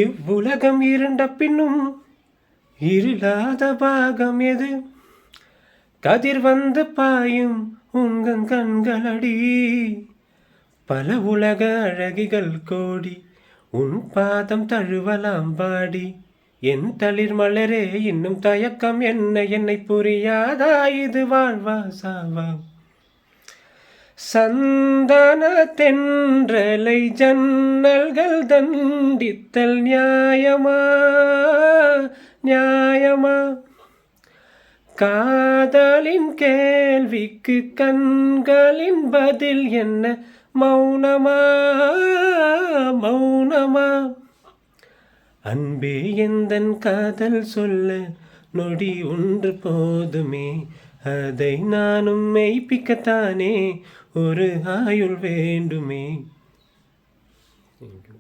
இவ்வுலகம் இருண்ட பின்னும் இருளாத பாகம் எது? கதிர் வந்து பாயும் உங்கள் கண்களடி. பல உலக அழகிகள் கோடி உன் பாதம் தழுவலாம் பாடி. என் தளிர் மலரே இன்னும் தயக்கம் என்ன? என்னை புரியாதா இது வாழ்வா சாவா? சந்தன தென்றலை ஜன்னல்கள் தண்டித்தல் நியாயமா நியாயமா? காதலின் கேள்விக்கு கண்களின் பதில் என்ன? மௌனமா மௌனமா? அன்பே எந்தன் காதல் சொல்ல நொடி ஒன்று போதுமே, அதை நானும் மெய்ப்பிக்கத்தானே ஒரு ஆயுள் வேண்டுமே.